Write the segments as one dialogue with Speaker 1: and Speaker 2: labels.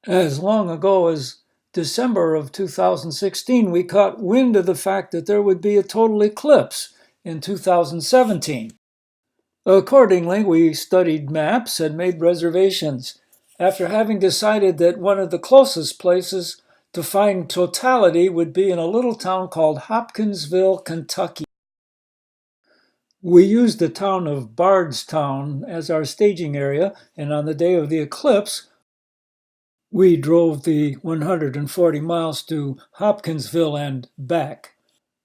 Speaker 1: As long ago as December of 2016, we caught wind of the fact that there would be a total eclipse in 2017. Accordingly, we studied maps and made reservations, after having decided that one of the closest places to find totality would be in a little town called Hopkinsville, Kentucky. We used the town of Bardstown as our staging area, and on the day of the eclipse, we drove the 140 miles to Hopkinsville and back.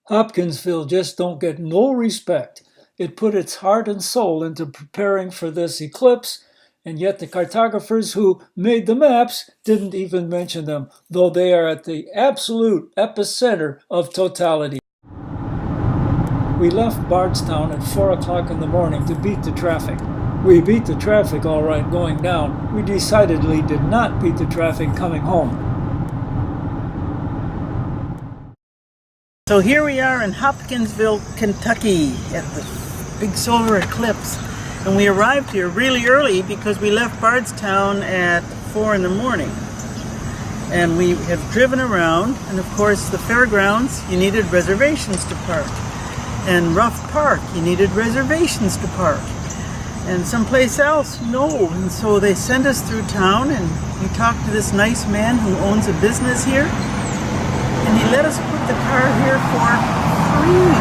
Speaker 1: Hopkinsville just don't get no respect. It put its heart and soul into preparing for this eclipse, and yet the cartographers who made the maps didn't even mention them, though they are at the absolute epicenter of totality. We left Bardstown at 4 o'clock in the morning to beat the traffic. We beat the traffic all right going down. We decidedly did not beat the traffic coming home.
Speaker 2: So here we are in Hopkinsville, Kentucky at the big solar eclipse. And we arrived here really early because we left Bardstown at 4 in the morning. And we have driven around, and of course the fairgrounds, you needed reservations to park. And Rough Park, you needed reservations to park. And someplace else, no. And so they sent us through town, and we talked to this nice man who owns a business here. And he let us put the car here for free.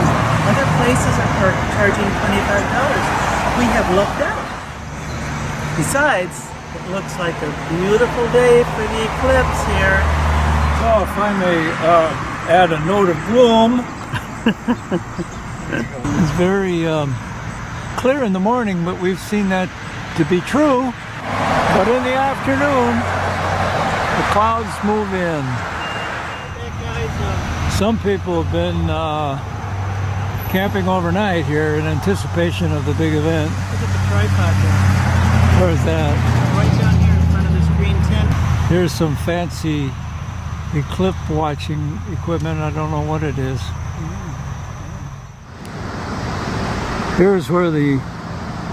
Speaker 2: Other places are charging $25. We have lucked out. Besides, it looks like a beautiful day for the eclipse here.
Speaker 1: So if I may add a note of gloom, it's very clear in the morning, but we've seen that to be true. But in the afternoon, the clouds move in. Some people have been camping overnight here in anticipation of the big event.
Speaker 2: Look at the tripod there.
Speaker 1: Where's that?
Speaker 2: Right down here in front of this green tent.
Speaker 1: Here's some fancy eclipse watching equipment. I don't know what it is. Here's where the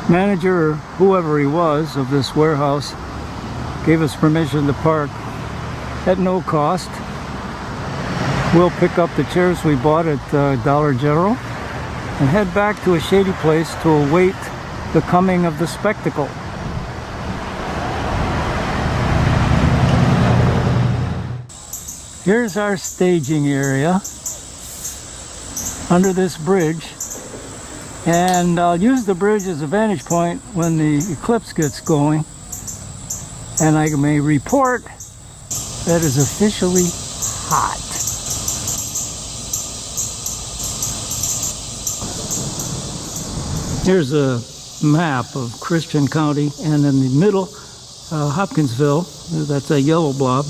Speaker 1: manager, or whoever he was, of this warehouse gave us permission to park at no cost. We'll pick up the chairs we bought at Dollar General and head back to a shady place to await the coming of the spectacle. Here's our staging area under this bridge, and I'll use the bridge as a vantage point when the eclipse gets going, and I may report that is officially hot. Here's a map of Christian County, and in the middle, Hopkinsville, that's a yellow blob,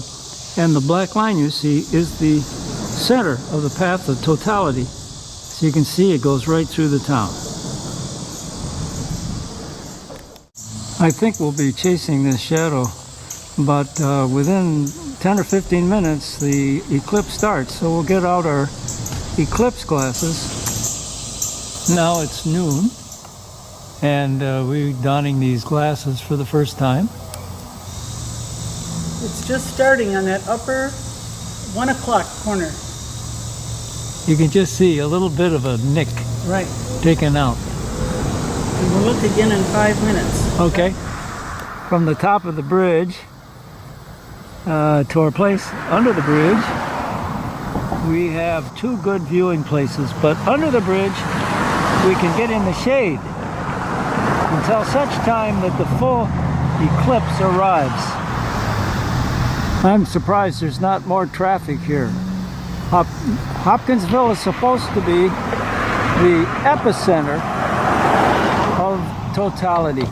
Speaker 1: and the black line you see is the center of the path of totality. So you can see it goes right through the town. I think we'll be chasing this shadow, but within 10 or 15 minutes the eclipse starts, so we'll get out our eclipse glasses. Now it's noon, and we're donning these glasses for the first time.
Speaker 2: It's just starting on that upper 1 o'clock corner.
Speaker 1: You can just see a little bit of a nick
Speaker 2: Right.
Speaker 1: taken out.
Speaker 2: And we'll look again in 5 minutes.
Speaker 1: Okay. From the top of the bridge to our place under the bridge, we have two good viewing places, but under the bridge we can get in the shade until such time that the full eclipse arrives. I'm surprised there's not more traffic here. Hopkinsville is supposed to be the epicenter of totality.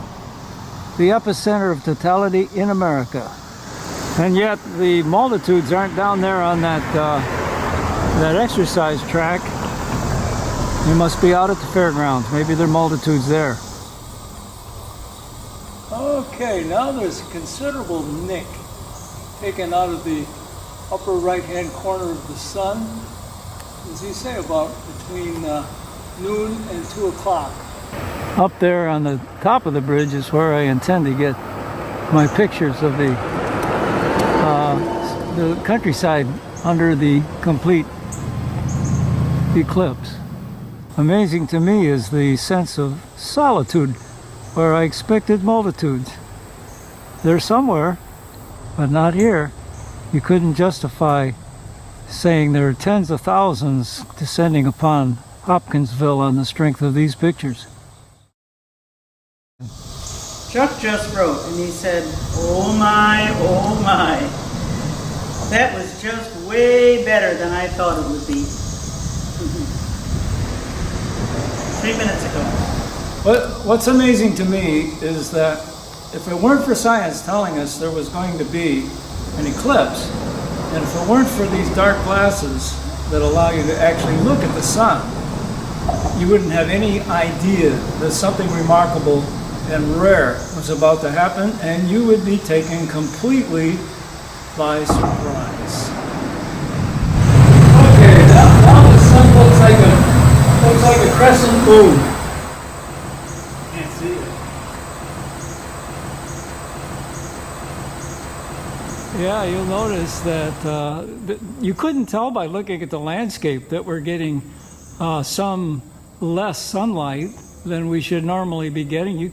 Speaker 1: The epicenter of totality in America. And yet the multitudes aren't down there on that exercise track. They must be out at the fairgrounds. Maybe there are multitudes there. Okay, now there's a considerable nick taken out of the upper right-hand corner of the sun, as you say, about between noon and 2 o'clock. Up there on the top of the bridge is where I intend to get my pictures of the the countryside under the complete eclipse. Amazing to me is the sense of solitude where I expected multitudes. They're somewhere, but not here. You couldn't justify saying there are tens of thousands descending upon Hopkinsville on the strength of these pictures.
Speaker 2: Chuck just wrote and he said, oh my, that was just way better than I thought it would be. 3 minutes ago.
Speaker 1: What's amazing to me is that if it weren't for science telling us there was going to be an eclipse, and if it weren't for these dark glasses that allow you to actually look at the sun, you wouldn't have any idea that something remarkable and rare was about to happen, and you would be taken completely by surprise. Okay, now the sun looks like a crescent moon. Can't see it. Yeah, you'll notice that you couldn't tell by looking at the landscape that we're getting some less sunlight than we should normally be getting. You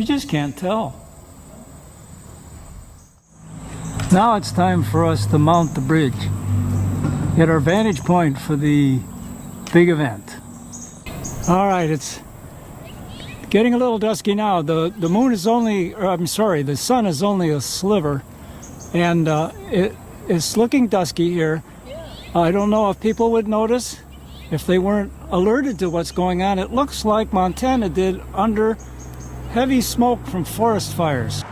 Speaker 1: just can't tell. Now it's time for us to mount the bridge, get our vantage point for the big event. All right, it's getting a little dusky now. The moon is only, or I'm sorry, the sun is only a sliver, and it's looking dusky here. I don't know if people would notice if they weren't alerted to what's going on. It looks like Montana did under heavy smoke from forest fires.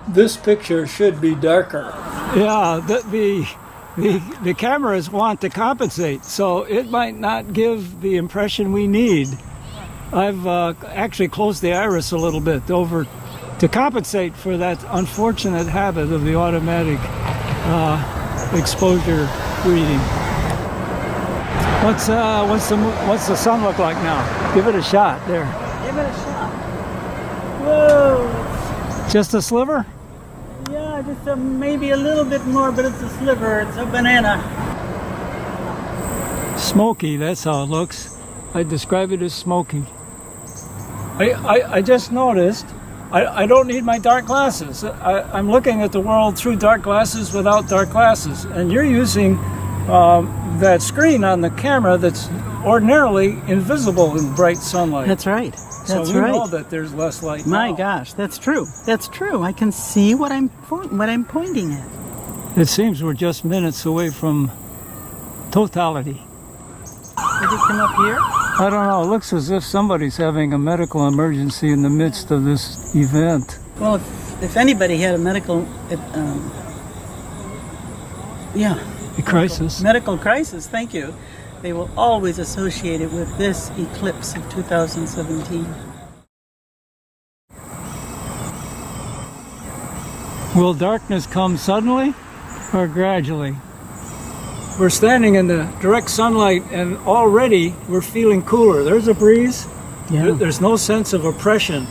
Speaker 1: This picture should be darker. Yeah, the cameras want to compensate, so it might not give the impression we need. I've actually closed the iris a little bit over to compensate for that unfortunate habit of the automatic exposure reading. What's the sun look like now? Give it a shot there.
Speaker 2: Give it a shot. Whoa!
Speaker 1: Just a sliver?
Speaker 2: Yeah, just maybe a little bit more, but it's a sliver. It's a banana.
Speaker 1: Smoky, that's how it looks. I describe it as smoky. I just noticed I don't need my dark glasses. I'm looking at the world through dark glasses without dark glasses. And you're using that screen on the camera that's ordinarily invisible in bright sunlight.
Speaker 2: That's right. That's
Speaker 1: so we
Speaker 2: right.
Speaker 1: know that there's less light
Speaker 2: My
Speaker 1: now.
Speaker 2: gosh, that's true. That's true. I can see what I'm pointing at.
Speaker 1: It seems we're just minutes away from totality.
Speaker 2: Did it come up here?
Speaker 1: I don't know. It looks as if somebody's having a medical emergency in the midst of this event.
Speaker 2: Well, if anybody had a medical,
Speaker 1: A crisis.
Speaker 2: medical crisis, thank you, they will always associate it with this eclipse of 2017.
Speaker 1: Will darkness come suddenly or gradually? We're standing in the direct sunlight and already we're feeling cooler. There's a breeze.
Speaker 2: Yeah.
Speaker 1: There's no sense of oppression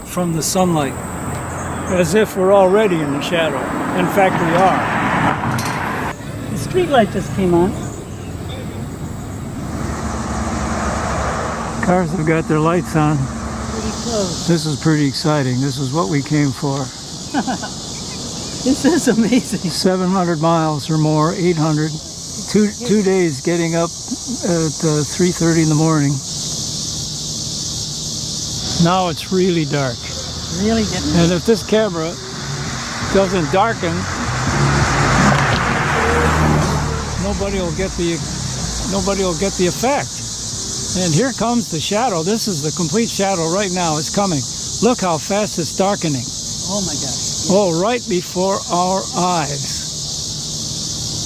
Speaker 1: from the sunlight, as if we're already in the shadow. In fact, we are.
Speaker 2: The street light just came on.
Speaker 1: Cars have got their lights on.
Speaker 2: Pretty close.
Speaker 1: This is pretty exciting. This is what we came for.
Speaker 2: This is amazing.
Speaker 1: 700 miles or more, 800. Two days getting up at 3:30 in the morning. Now it's really dark.
Speaker 2: Really getting.
Speaker 1: And if this camera doesn't darken, nobody will get the effect. And here comes the shadow. This is the complete shadow right now. It's coming. Look how fast it's darkening.
Speaker 2: Oh my gosh.
Speaker 1: Oh, right before our eyes.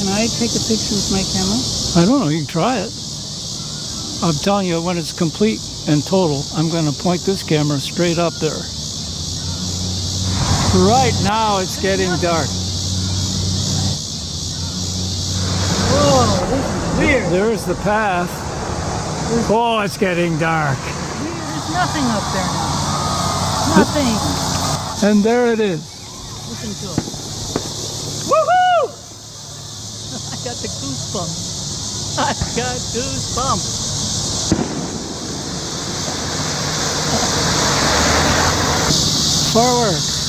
Speaker 2: Can I take a picture with my camera?
Speaker 1: I don't know, you can try it. I'm telling you, when it's complete and total, I'm going to point this camera straight up there. Right now it's getting dark.
Speaker 2: Whoa, this is weird.
Speaker 1: There's the path. Oh, it's getting dark.
Speaker 2: There's nothing up there now. Nothing.
Speaker 1: And there it is.
Speaker 2: Listen to it.
Speaker 1: Woohoo!
Speaker 2: got the goosebumps. I've got goosebumps.
Speaker 1: Fireworks.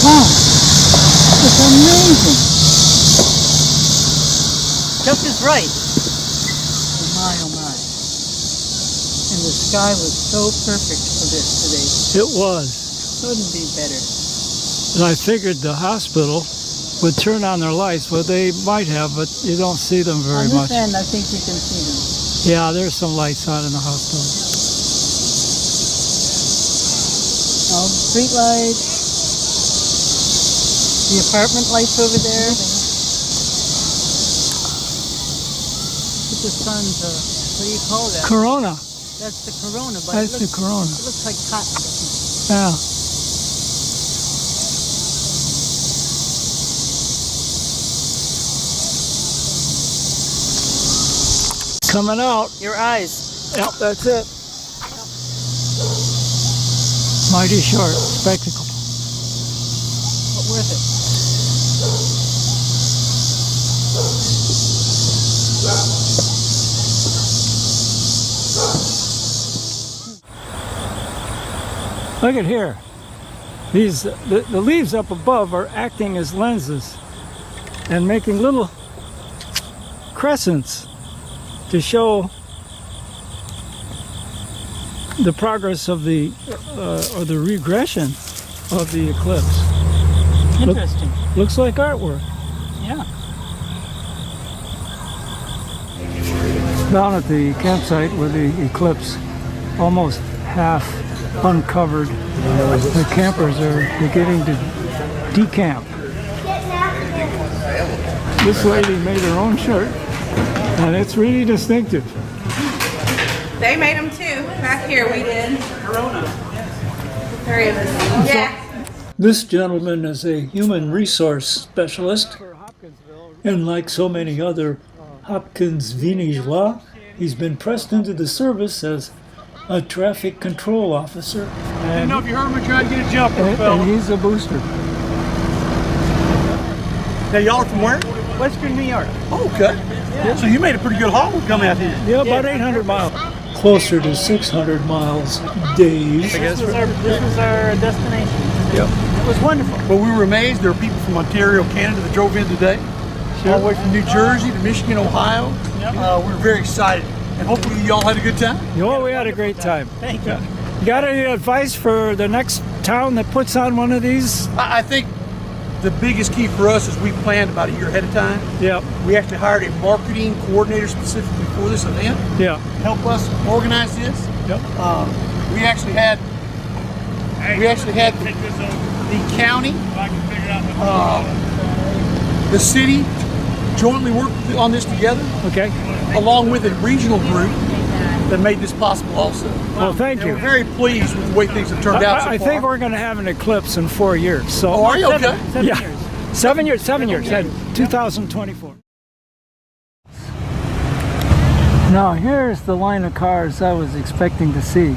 Speaker 1: Wow, it's amazing.
Speaker 2: Chuck is right. Oh my. And the sky was so perfect for this today.
Speaker 1: It was.
Speaker 2: Couldn't be better.
Speaker 1: And I figured the hospital would turn on their lights. Well, they might have, but you don't see them very
Speaker 2: On
Speaker 1: much.
Speaker 2: this end, I think you can see them.
Speaker 1: Yeah, there's some lights on in the hospital.
Speaker 2: All the street lights. The apartment lights over there. Put the sun's, what do you call that?
Speaker 1: Corona.
Speaker 2: That's the corona, but
Speaker 1: That's
Speaker 2: it
Speaker 1: the
Speaker 2: looks,
Speaker 1: corona.
Speaker 2: it looks like cotton.
Speaker 1: Yeah. Coming out.
Speaker 2: Your eyes.
Speaker 1: Yep, that's it. Mighty short spectacle.
Speaker 2: But worth it.
Speaker 1: Look at here. These the leaves up above are acting as lenses and making little crescents to show the progress of the or the regression of the eclipse.
Speaker 2: Interesting.
Speaker 1: Looks like artwork.
Speaker 2: Yeah.
Speaker 1: Down at the campsite with the eclipse almost half uncovered, the campers are beginning to decamp. This lady made her own shirt, and it's really distinctive.
Speaker 3: They made them too. Back here we did. Corona. 3 of us. Yeah.
Speaker 1: This gentleman is a human resource specialist, and like so many other Hopkinsville, he's been pressed into the service as a traffic control officer.
Speaker 4: I didn't know if you heard me trying to get a jumper,
Speaker 1: And
Speaker 4: fella.
Speaker 1: he's a booster.
Speaker 4: Now, y'all are from where?
Speaker 2: Western New York.
Speaker 4: Oh, okay. So you made a pretty good haul coming out here.
Speaker 1: Yeah, about 800 miles. Closer to 600 miles days.
Speaker 2: This was our destination.
Speaker 1: Yep.
Speaker 2: It was wonderful.
Speaker 4: But we were amazed. There were people from Ontario, Canada that drove in today. All the way from New Jersey to Michigan, Ohio. We were very excited. And hopefully y'all had a good time.
Speaker 1: Oh, we had a great time.
Speaker 2: Thank you.
Speaker 1: You got any advice for the next town that puts on one of these?
Speaker 4: I think the biggest key for us is we planned about a year ahead of time.
Speaker 1: Yep.
Speaker 4: We actually hired a marketing coordinator specifically for this event
Speaker 1: Yeah.
Speaker 4: to help us organize this.
Speaker 1: Yep.
Speaker 4: We actually had the county, the city jointly work on this together,
Speaker 1: Okay.
Speaker 4: along with a regional group that made this possible also.
Speaker 1: Well, thank
Speaker 4: And
Speaker 1: you.
Speaker 4: we're very pleased with the way things have turned out so far.
Speaker 1: I think we're going to have an eclipse in 4 years. So.
Speaker 4: Oh, are you okay?
Speaker 2: 7
Speaker 1: Yeah.
Speaker 2: years.
Speaker 1: 7 years. 7 years. 2024. Now here's the line of cars I was expecting to see.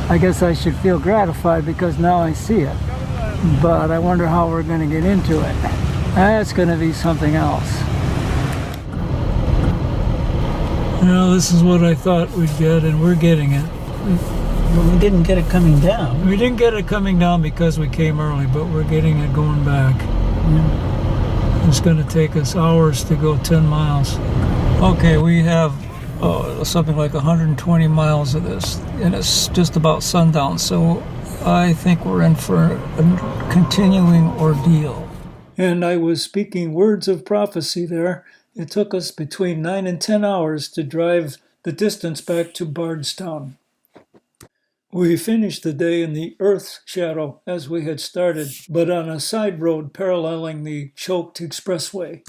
Speaker 1: I guess I should feel gratified because now I see it. But I wonder how we're going to get into it. That's going to be something else. Well, this is what I thought we'd get, and we're getting it.
Speaker 2: But we didn't get it coming down.
Speaker 1: We didn't get it coming down because we came early, but we're getting it going back. It's going to take us hours to go 10 miles. Okay, we have something like 120 miles of this, and it's just about sundown, so I think we're in for a continuing ordeal. And I was speaking words of prophecy there. It took us between 9 and 10 hours to drive the distance back to Bardstown. We finished the day in the earth shadow as we had started, but on a side road paralleling the choked expressway.